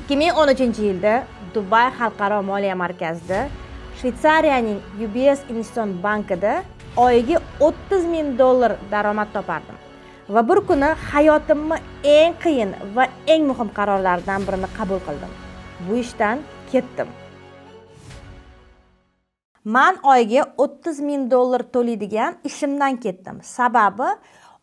2013-yilda Dubay Xalqaro moliya markazida Shvetsariyaning UBS Investitsion bankida oyiga $30,000 daromad topardim. Va bir kuni hayotimning eng qiyin va eng muhim qarorlaridan birini qabul qildim. Bu ishdan ketdim. Men oyiga $30,000 to'laydigan ishimdan ketdim. Sababi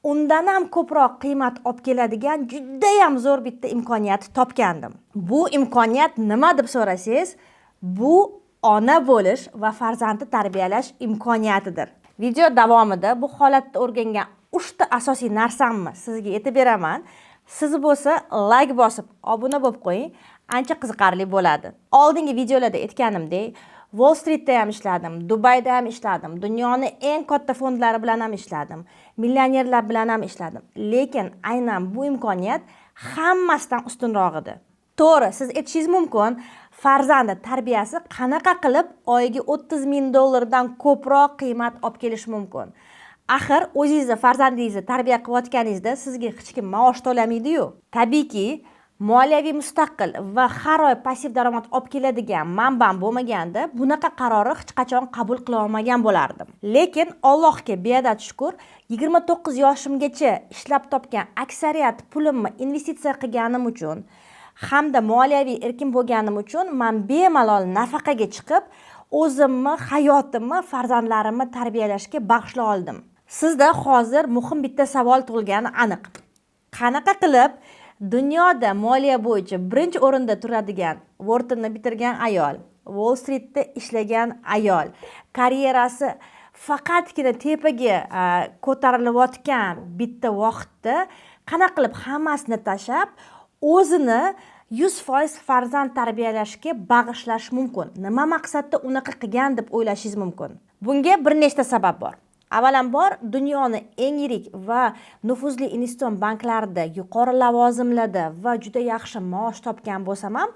undan ham ko'proq qiymat olib keladigan juda ham zo'r bitta imkoniyat topgandim. Bu imkoniyat nima deb so'rasangiz, bu ona bo'lish va farzandni tarbiyalash imkoniyatidir. Video davomida bu holatda o'rgangan 3 ta asosiy narsamni sizga aytib beraman. Siz bo'lsa like bosib, obuna bo'lib qo'ying, ancha qiziqarli bo'ladi. Oldingi videolarda aytganimdek, Wall Streetda ham ishladim, Dubayda ham ishladim, dunyoning eng katta fondlari bilan ham ishladim, millionerlar bilan ham ishladim. Lekin aynan bu imkoniyat hammasidan ustunroq edi. To'g'ri, siz aytishingiz mumkin, farzand tarbiyasi qanaqa qilib oyiga $30,000 dan ko'proq qiymat olib kelish mumkin? Axir o'zingizni farzandingizni tarbiya qilayotganingizda sizga hech kim maosh to'lamaydi-yu. Tabiiyki, moliyaviy mustaqil va har oy passiv daromad olib keladigan manbam bo'lmaganda bunaqa qarorni hech qachon qabul qila olmagan bo'lardim. Lekin Allohga beadad shukr, 29 yoshimgacha ishlab topgan aksariyat pulimni investitsiya qilganim uchun hamda moliyaviy erkin bo'lganim uchun men bemalol nafaqaga chiqib, o'zimni, hayotimni, farzandlarimni tarbiyalashga bag'ishlay oldim. Sizda hozir muhim bitta savol tug'ilgani aniq. Qanaqa qilib dunyoda moliya bo'yicha birinchi o'rinda turadigan, Wharton'ni bitirgan ayol, Wall Streetda ishlagan ayol, karyerasi faqatgina tepaga ko'tarilayotgan bitta vaqtda qanaqa qilib hammasini tashlab, o'zini 100% farzand tarbiyalashga bag'ishlash mumkin? Nima maqsadda unaqa qilgan deb o'ylashingiz mumkin? Bunga bir nechta sabab bor. Avvalambor, dunyoning eng yirik va nufuzli investitsion banklarida yuqori lavozimlarda va juda yaxshi maosh topgan bo'lsam ham,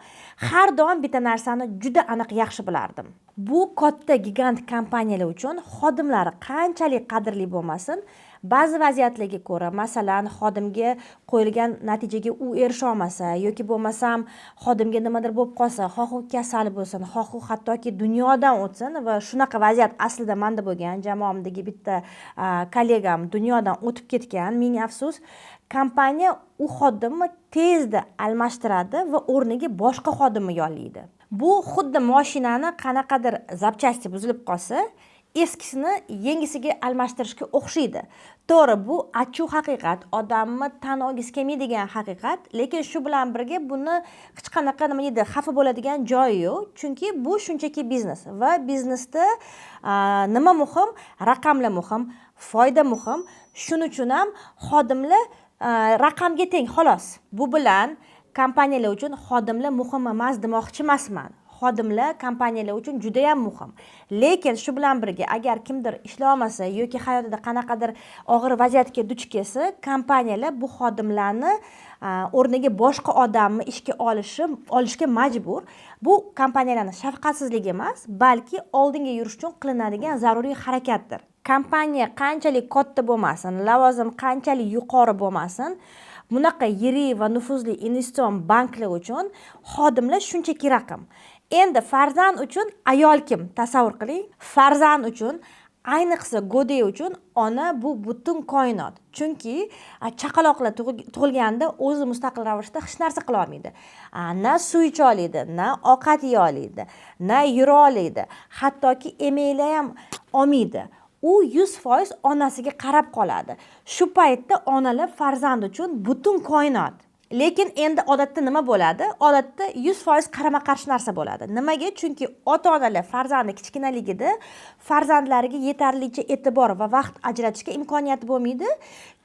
har doim bitta narsani juda aniq yaxshi bilardim. Bu katta gigant kompaniyalar uchun xodimlari qanchalik qadrli bo'lmasin, ba'zi vaziyatlarga ko'ra, masalan, xodimga qo'yilgan natijaga u erisha olmasa yoki bo'lmasam xodimga nimadir bo'lib qolsa, xoh u kasal bo'lsin, xoh u hattoki dunyodan o'tsin va shunaqa vaziyat aslida menda bo'lgan, jamoamdagi bitta kollegam dunyodan o'tib ketgan, ming afsus, kompaniya u xodimni tezda almashtiradi va o'rniga boshqa xodimni yollaydi. Bu xuddi mashinani qanaqadir zapchasti buzilib qolsa, eskisini yangisiga almashtirishga o'xshaydi. To'g'ri, bu achchiq haqiqat, odamni tan olgisi kelmaydigan haqiqat, lekin shu bilan birga buni hech qanaqa nima deydi, xafa bo'ladigan joyi yo'q, chunki bu shunchaki biznes va biznesda nima muhim? Raqamlar muhim, foyda muhim. Shuning uchun ham xodimlar raqamga teng, xolos. Bu bilan kompaniyalar uchun xodimlar muhim emas demoqchi emasman. Xodimlar kompaniyalar uchun juda ham muhim. Lekin shu bilan birga agar kimdir ishlolmasa yoki hayotida qanaqadir og'ir vaziyatga duch kelsa, kompaniyalar bu xodimlarni o'rniga boshqa odamni ishga olishga majbur. Bu kompaniyalarning shafqatsizligi emas, balki oldinga yurish uchun qilinadigan zaruriy harakatdir. Kompaniya qanchalik katta bo'lmasin, lavozim qanchalik yuqori bo'lmasin, bunaqa yirik va nufuzli investitsion banklar uchun xodimlar shunchaki raqam. Endi farzand uchun ayol kim? Tasavvur qiling. Farzand uchun, ayniqsa go'day uchun ona bu butun koinot. Chunki chaqaloqlar tug'ilganda o'zi mustaqil ravishda hech narsa qila olmaydi. Na suv icha oladi, na ovqat yeya oladi, na yura oladi, hattoki emayla ham olmaydi. U 100% onasiga qarab qoladi. Shu paytda onalar farzand uchun butun koinot. Lekin endi odatda nima bo'ladi? Odatda 100% qarama-qarshi narsa bo'ladi. Nimaga? Chunki ota-onalar farzandi kichkinaligida farzandlariga yetarlicha e'tibor va vaqt ajratishga imkoniyati bo'lmaydi.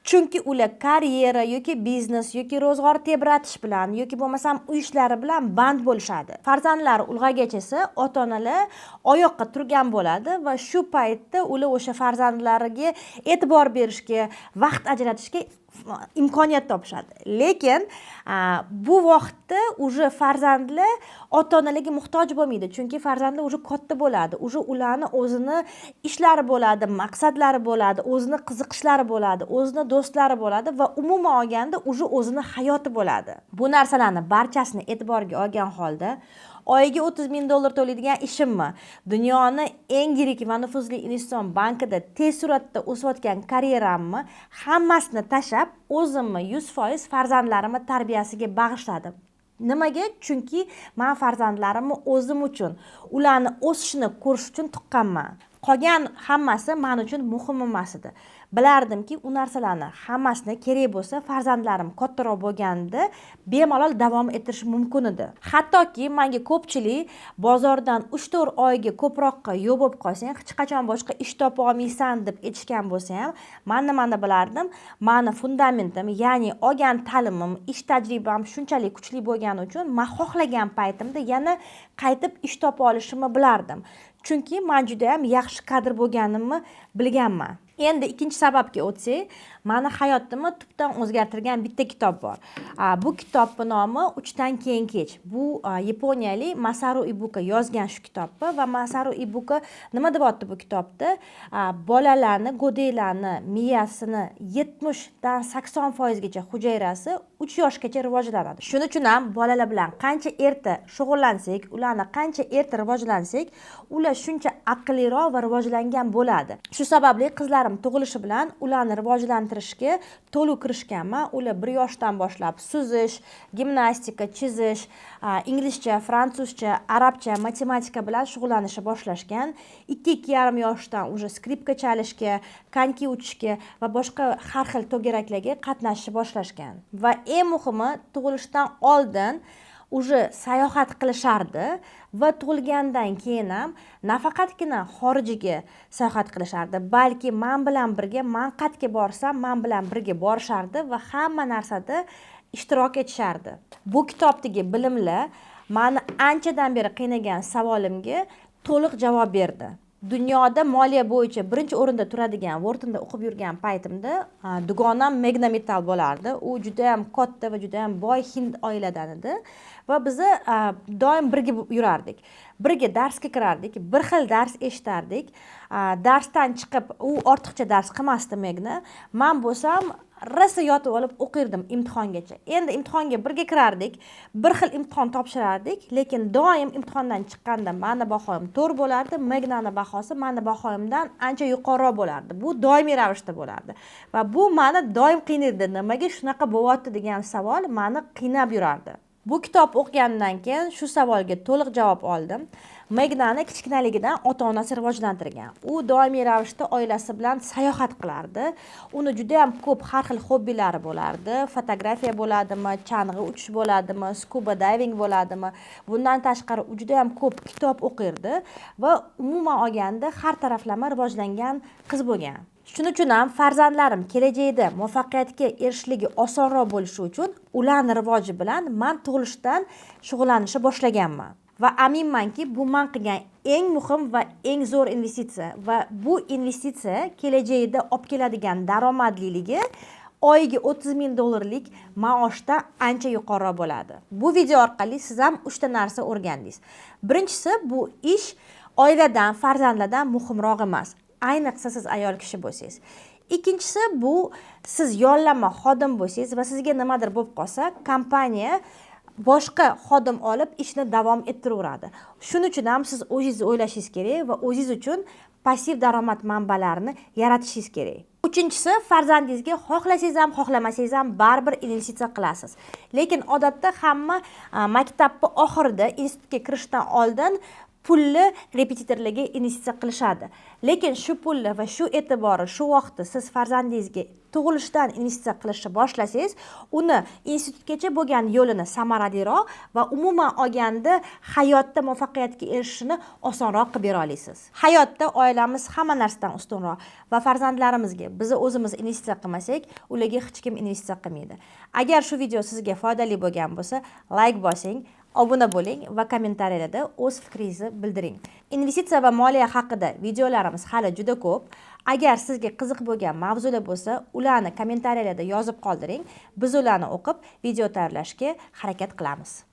Chunki ular karyera yoki biznes yoki ro'zg'or tebratish bilan yoki bo'lmasam uy ishlari bilan band bo'lishadi. Farzandlar ulg'aygach esa ota-onalar oyoqqa turgan bo'ladi va shu paytda ular o'sha farzandlariga e'tibor berishga, vaqt ajratishga imkoniyat topishadi. Lekin bu vaqtda уже farzandlar ota-onalarga muhtoj bo'lmaydi. Chunki farzandlar уже katta bo'ladi. Уже ularni o'zini ishlari bo'ladi, maqsadlari bo'ladi, o'zini qiziqishlari bo'ladi, o'zini do'stlari bo'ladi va umuman olganda уже o'zini hayoti bo'ladi. Bu narsalarni barchasini e'tiborga olgan holda oyiga $30,000 to'laydigan ishimmi, dunyoni eng yirik va nufuzli investitsion bankida tez suratda o'sayotgan karyerammi, hammasini tashlab o'zimni 100% farzandlarimni tarbiyasiga bag'ishladim. Nimaga? Chunki men farzandlarimni o'zim uchun, ularni o'sishini ko'rish uchun tuqqanman. Qolgan hammasi men uchun muhim emas edi. Bilardimki, u narsalarni hammasini kerak bo'lsa farzandlarim kattaroq bo'lganda bemalol davom ettirish mumkin edi. Hattoki menga ko'pchilik bozordan 3-4 oyga ko'proqqa yo'q bo'lib qolsang, hech qachon boshqa ish topa olmaysan deb aytishgan bo'lsa ham, men nimani bilardim? Meni fundamentim, ya'ni olgan ta'limim, ish tajribam shunchalik kuchli bo'lgani uchun men xohlagan paytimda yana qaytib ish topa olishimni bilardim. Chunki men juda ham yaxshi kadr bo'lganimni bilganman. Endi ikkinchi sababga o'tsak, meni hayotimni tubdan o'zgartirgan bitta kitob bor. Bu kitobning nomi 3 dan keyin kech. Bu yaponiyalik Masaru Ibuka yozgan shu kitobni va Masaru Ibuka nima deyapti bu kitobda? Bolalarni, go'daklarni miyasini 70 dan 80% gacha hujayrasi 3 yoshgacha rivojlanadi. Shuning uchun ham bolalar bilan qancha erta shug'ullansak, ularni qancha erta rivojlansak, ular shuncha aqlliroq va rivojlangan bo'ladi. Shu sababli qizlarim tug'ilishi bilan ularni rivojlantirishga to'liq kirishganman. Ular 1 yoshdan boshlab suzish, gimnastika, chizish, inglizcha, fransuzcha, arabcha, matematika bilan shug'ullanishni boshlashgan. 2-2,5 yoshdan уже skripka chalishga, konki uchishga va boshqa har xil to'garaklarga qatnashishni boshlashgan. Va eng muhimi, tug'ilishdan oldin уже sayohat qilishardi va tug'ilgandan keyin ham nafaqatgina xorijga sayohat qilishardi, balki men bilan birga man qayerga borsam, men bilan birga borishardi va hamma narsada ishtirok etishardi. Bu kitobdagi bilimlar meni anchadan beri qiynagan savolimga to'liq javob berdi. Dunyoda moliya bo'yicha birinchi o'rinda turadigan Whartonda o'qib yurgan paytimda dugonam Magna Metal bo'lardi. U juda ham katta va juda ham boy hind oiladan edi va biz doim birga yurardik. Birga darsga kirardik, bir xil dars eshitardik. Darsdan chiqib u ortiqcha dars qilmasdi Magna. Men bo'lsam rosa yotib olib o'qirdim imtihongacha. Endi imtihonga birga kirardik, bir xil imtihon topshirardik, lekin doim imtihondan chiqqanda meni bahoyim 4 bo'lardi, Magnani bahosi meni bahoyimdan ancha yuqoriroq bo'lardi. Bu doimiy ravishda bo'lardi. Va bu meni doim qiynardi. Nimaga shunaqa bo'lyapti degan savol meni qiynab yurardi. Bu kitob o'qigandan keyin shu savolga to'liq javob oldim. Magnani kichkinaligidan ota-onasi rivojlantirgan. U doimiy ravishda oilasi bilan sayohat qilardi. Uni juda ham ko'p har xil hobbilari bo'lardi. Fotografiya bo'ladimi, chang'i uchish bo'ladimi, scuba diving bo'ladimi. Bundan tashqari u juda ham ko'p kitob o'qirdi va umuman olganda har taraflama rivojlangan qiz bo'lgan. Shuning uchun ham farzandlarim kelajakda muvaffaqiyatga erishishligi osonroq bo'lishi uchun ularni rivoji bilan men tug'ilishdan shug'ullanishni boshlaganman. Va aminmanki, bu men qilgan eng muhim va eng zo'r investitsiya va bu investitsiya kelajakda olib keladigan daromadliligi oyiga $30,000 maoshdan ancha yuqoriroq bo'ladi. Bu video orqali siz ham 3 ta narsa o'rgandingiz. Birinchisi, bu ish oiladan, farzandlardan muhimroq emas. Ayniqsa siz ayol kishi bo'lsangiz. Ikkinchisi, bu siz yollanma xodim bo'lsangiz va sizga nimadir bo'lib qolsa, kompaniya boshqa xodim olib ishni davom ettiraveradi. Shuning uchun ham siz o'zingizni o'ylashingiz kerak va o'zingiz uchun passiv daromad manbalarini yaratishingiz kerak. Uchinchisi, farzandingizga xohlasangiz ham, xohlamasangiz ham baribir investitsiya qilasiz. Lekin odatda hamma maktabning oxirida institutga kirishdan oldin pulli repetitorlarga investitsiya qilishadi. Lekin shu pulli va shu e'tibori shu vaqtda siz farzandingizga tug'ilishidan investitsiya qilishni boshlasangiz, uni institutgacha bo'lgan yo'lini samaraliroq va umuman olganda hayotda muvaffaqiyatga erishishni osonroq qilib bera olasiz. Hayotda oilamiz hamma narsadan ustunroq va farzandlarimizga biz o'zimiz investitsiya qilmasak, ularga hech kim investitsiya qilmaydi. Agar shu video sizga foydali bo'lgan bo'lsa, like bosing, obuna bo'ling va kommentariyalarda o'z fikringizni bildiring. Investitsiya va moliya haqida videolarimiz hali juda ko'p. Agar sizga qiziq bo'lgan mavzular bo'lsa, ularni kommentariyalarda yozib qoldiring. Biz ularni o'qib, video tayyorlashga harakat qilamiz.